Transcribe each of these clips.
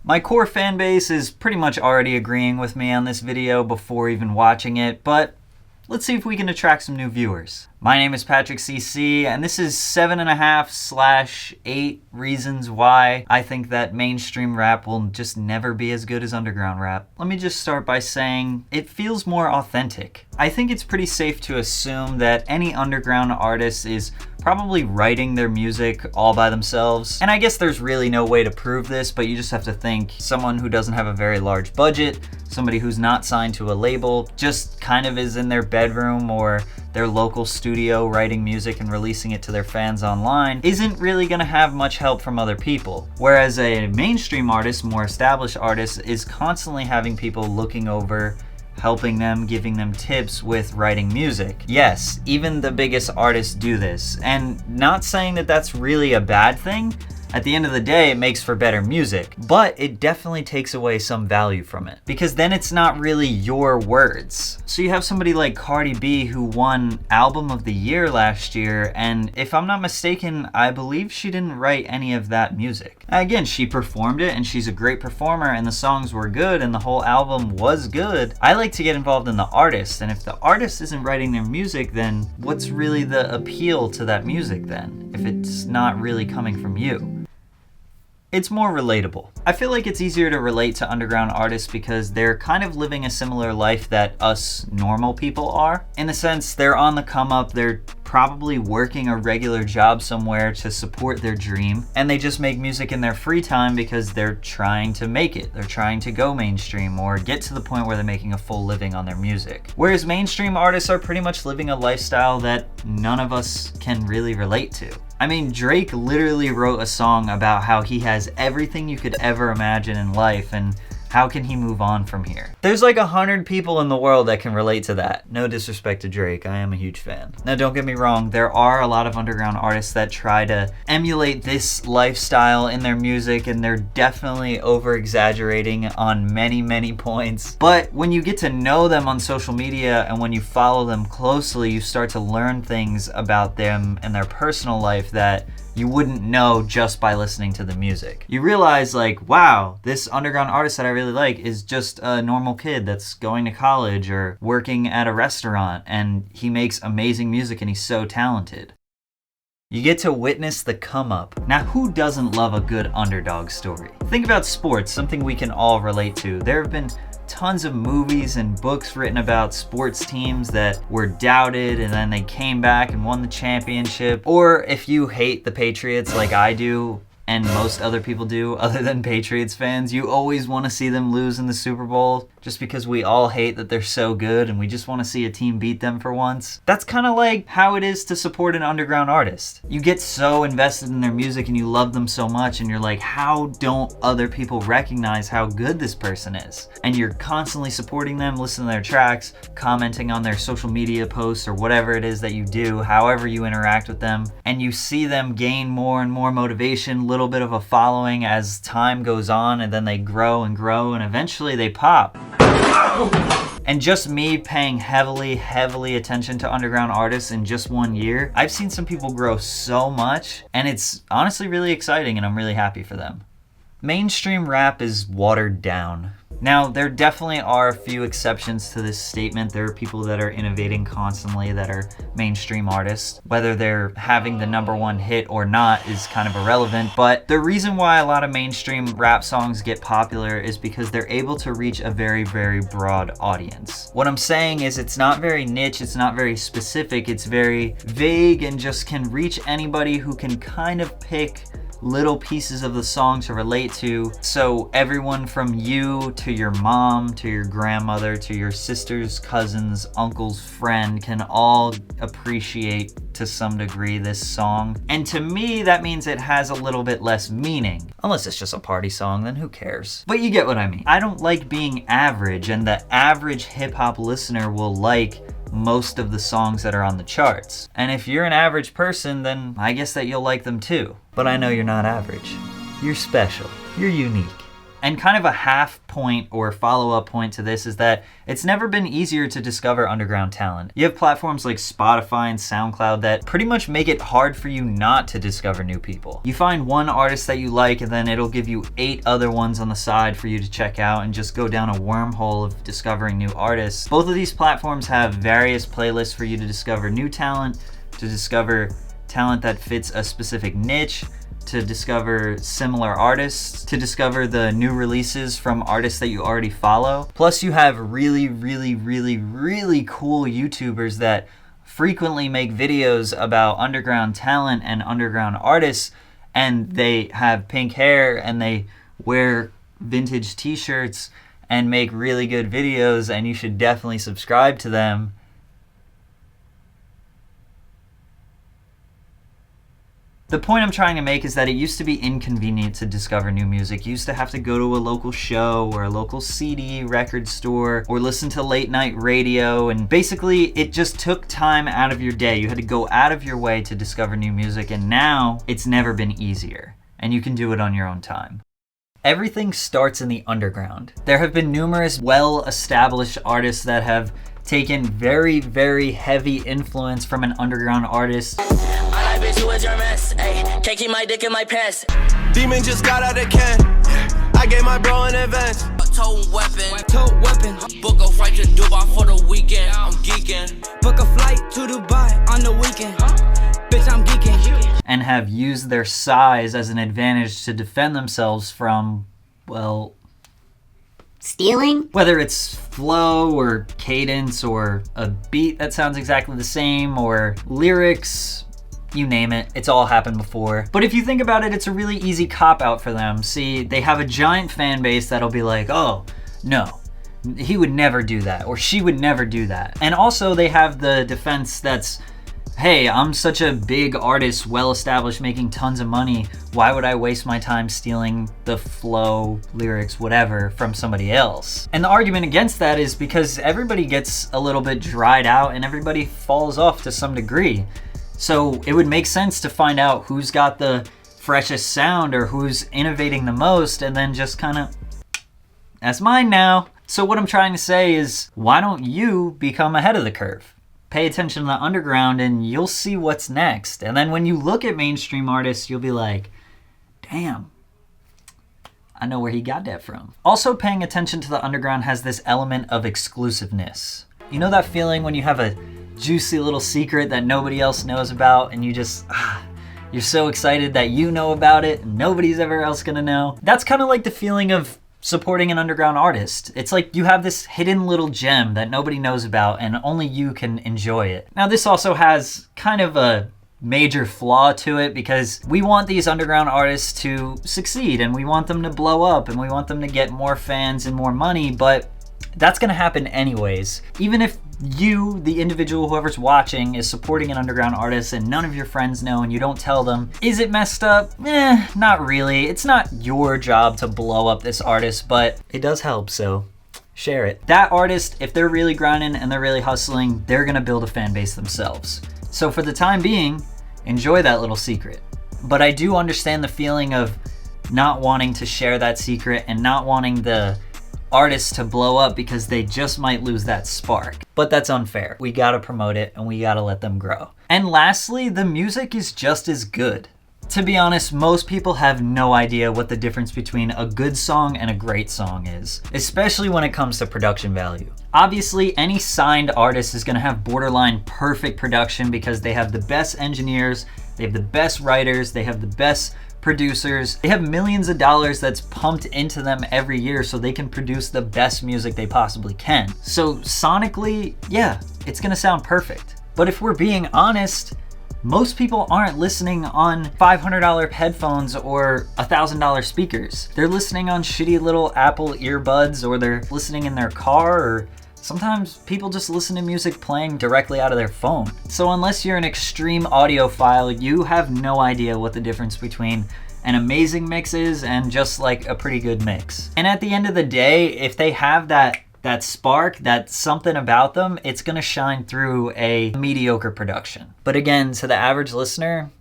My core fan base is pretty much already agreeing with me on this video before even watching it, but let's see if we can attract some new viewers. My name is Patrick CC, and this is 7.5/8 reasons why I think that mainstream rap will just never be as good as underground rap. Let me just start by saying it feels more authentic. I think it's pretty safe to assume that any underground artist is probably writing their music all by themselves. And I guess there's really no way to prove this, but you just have to think someone who doesn't have a very large budget, somebody who's not signed to a label, just kind of is in their bedroom or their local studio writing music and releasing it to their fans online, isn't really gonna have much help from other people. Whereas a mainstream artist, more established artist, is constantly having people looking over, helping them, giving them tips with writing music. Yes, even the biggest artists do this, and not saying that that's really a bad thing. At the end of the day, it makes for better music, but it definitely takes away some value from it, because then it's not really your words. So you have somebody like Cardi B who won Album of the Year last year, and if I'm not mistaken, I believe she didn't write any of that music. Again, she performed it, and she's a great performer, and the songs were good, and the whole album was good. I like to get involved in the artist, and if the artist isn't writing their music, then what's really the appeal to that music then, if it's not really coming from you? It's more relatable. I feel like it's easier to relate to underground artists because they're kind of living a similar life that us normal people are. In the sense, they're on the come up, they're probably working a regular job somewhere to support their dream, and they just make music in their free time because they're trying to make it. They're trying to go mainstream or get to the point where they're making a full living on their music. Whereas mainstream artists are pretty much living a lifestyle that none of us can really relate to. I mean, Drake literally wrote a song about how he has everything you could ever imagine in life, and how can he move on from here? There's like 100 people in the world that can relate to that. No disrespect to Drake, I am a huge fan. Now don't get me wrong, there are a lot of underground artists that try to emulate this lifestyle in their music, and they're definitely over-exaggerating on many points. But when you get to know them on social media and when you follow them closely, you start to learn things about them and their personal life that you wouldn't know just by listening to the music. You realize like, wow, this underground artist that I really like is just a normal kid that's going to college or working at a restaurant, and he makes amazing music and he's so talented. You get to witness the come up. Now, who doesn't love a good underdog story? Think about sports, something we can all relate to. There have been tons of movies and books written about sports teams that were doubted and then they came back and won the championship. Or if you hate the Patriots like I do, and most other people do other than Patriots fans, you always want to see them lose in the Super Bowl just because we all hate that they're so good and we just want to see a team beat them for once. That's kind of like how it is to support an underground artist. You get so invested in their music and you love them so much, and you're like, how don't other people recognize how good this person is? And you're constantly supporting them, listening to their tracks, commenting on their social media posts or whatever it is that you do, however you interact with them, and you see them gain more and more motivation, little bit of a following as time goes on, and then they grow and grow and eventually they pop. And just me paying heavily attention to underground artists in just 1 year, I've seen some people grow so much, and it's honestly really exciting, and I'm really happy for them. Mainstream rap is watered down. Now, there definitely are a few exceptions to this statement. There are people that are innovating constantly that are mainstream artists. Whether they're having the #1 hit or not is kind of irrelevant, but the reason why a lot of mainstream rap songs get popular is because they're able to reach a very broad audience. What I'm saying is it's not very niche, it's not very specific, it's very vague and just can reach anybody who can kind of pick little pieces of the song to relate to. So everyone from you to your mom to your grandmother to your sister's cousin's uncle's friend can all appreciate to some degree this song. And to me, that means it has a little bit less meaning. Unless it's just a party song, then who cares? But you get what I mean. I don't like being average, and the average hip-hop listener will like most of the songs that are on the charts. And if you're an average person, then I guess that you'll like them too. But I know you're not average. You're special. You're unique. And kind of a half point or follow-up point to this is that it's never been easier to discover underground talent. You have platforms like Spotify and SoundCloud that pretty much make it hard for you not to discover new people. You find one artist that you like and then it'll give you 8 other ones on the side for you to check out and just go down a wormhole of discovering new artists. Both of these platforms have various playlists for you to discover new talent, to discover talent that fits a specific niche, to discover similar artists, to discover the new releases from artists that you already follow. Plus you have really cool YouTubers that frequently make videos about underground talent and underground artists, and they have pink hair and they wear vintage t-shirts and make really good videos, and you should definitely subscribe to them. The point I'm trying to make is that it used to be inconvenient to discover new music. You used to have to go to a local show or a local CD record store or listen to late night radio, and basically it just took time out of your day. You had to go out of your way to discover new music, and now it's never been easier, and you can do it on your own time. Everything starts in the underground. There have been numerous well-established artists that have taken very heavy influence from an underground artist. Bitch, you was your mess, ayy. Can't keep my dick in my pants. Demon just got out of can. I gave my bro an advance. Tote weapon. Book a flight to Dubai for the weekend. I'm geeking. Book a flight to Dubai on the weekend. Bitch, I'm geeking. And have used their size as an advantage to defend themselves from, well, stealing? Whether it's flow or cadence or a beat that sounds exactly the same or lyrics, you name it, it's all happened before. But if you think about it, it's a really easy cop-out for them. See, they have a giant fan base that'll be like, oh, no, he would never do that, or she would never do that. And also they have the defense that's, hey, I'm such a big artist, well-established, making tons of money. Why would I waste my time stealing the flow, lyrics, whatever from somebody else? And the argument against that is because everybody gets a little bit dried out and everybody falls off to some degree. So it would make sense to find out who's got the freshest sound or who's innovating the most, and then just kind of, that's mine now. So what I'm trying to say is, why don't you become ahead of the curve? Pay attention to the underground and you'll see what's next. And then when you look at mainstream artists, you'll be like, damn, I know where he got that from. Also, paying attention to the underground has this element of exclusiveness. You know that feeling when you have a juicy little secret that nobody else knows about and you just, you're so excited that you know about it and nobody's ever else gonna know? That's kind of like the feeling of supporting an underground artist. It's like you have this hidden little gem that nobody knows about and only you can enjoy it. Now this also has kind of a major flaw to it because we want these underground artists to succeed and we want them to blow up and we want them to get more fans and more money, but that's gonna happen anyways. Even if you, the individual, whoever's watching, is supporting an underground artist and none of your friends know and you don't tell them, is it messed up? Not really. It's not your job to blow up this artist, but it does help, so share it. That artist, if they're really grinding and they're really hustling, they're gonna build a fan base themselves. So for the time being, enjoy that little secret. But I do understand the feeling of not wanting to share that secret and not wanting the artists to blow up because they just might lose that spark. But that's unfair. We gotta promote it and we gotta let them grow. And lastly, the music is just as good. To be honest, most people have no idea what the difference between a good song and a great song is, especially when it comes to production value. Obviously, any signed artist is gonna have borderline perfect production because they have the best engineers, they have the best writers, they have the best producers. They have millions of dollars that's pumped into them every year so they can produce the best music they possibly can. So sonically, yeah, it's gonna sound perfect. But if we're being honest, most people aren't listening on $500 headphones or $1,000 speakers. They're listening on shitty little Apple earbuds, or they're listening in their car, or sometimes people just listen to music playing directly out of their phone. So unless you're an extreme audiophile, you have no idea what the difference between an amazing mix is and just like a pretty good mix. And at the end of the day, if they have that spark, that something about them, it's gonna shine through a mediocre production. But again, to the average listener,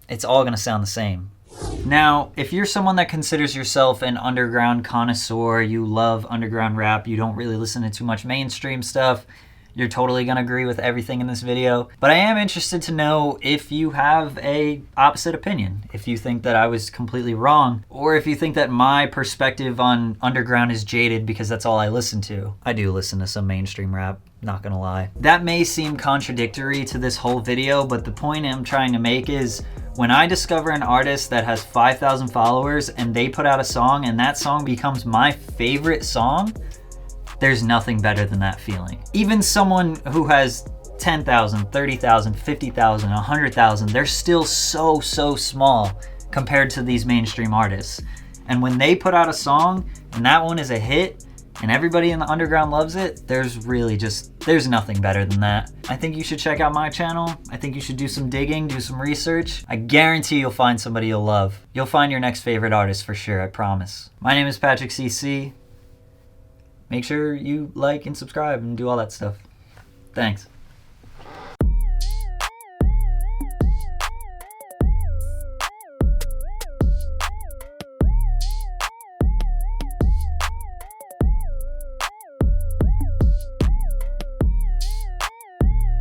it's all gonna sound the same. Now, if you're someone that considers yourself an underground connoisseur, you love underground rap, you don't really listen to too much mainstream stuff, you're totally gonna agree with everything in this video. But I am interested to know if you have a opposite opinion, if you think that I was completely wrong, or if you think that my perspective on underground is jaded because that's all I listen to. I do listen to some mainstream rap, not gonna lie. That may seem contradictory to this whole video, but the point I'm trying to make is when I discover an artist that has 5,000 followers and they put out a song and that song becomes my favorite song, there's nothing better than that feeling. Even someone who has 10,000, 30,000, 50,000, 100,000, they're still so small compared to these mainstream artists. And when they put out a song and that one is a hit and everybody in the underground loves it, there's nothing better than that. I think you should check out my channel. I think you should do some digging, do some research. I guarantee you'll find somebody you'll love. You'll find your next favorite artist for sure, I promise. My name is Patrick CC. Make sure you like and subscribe and do all that stuff. Thanks.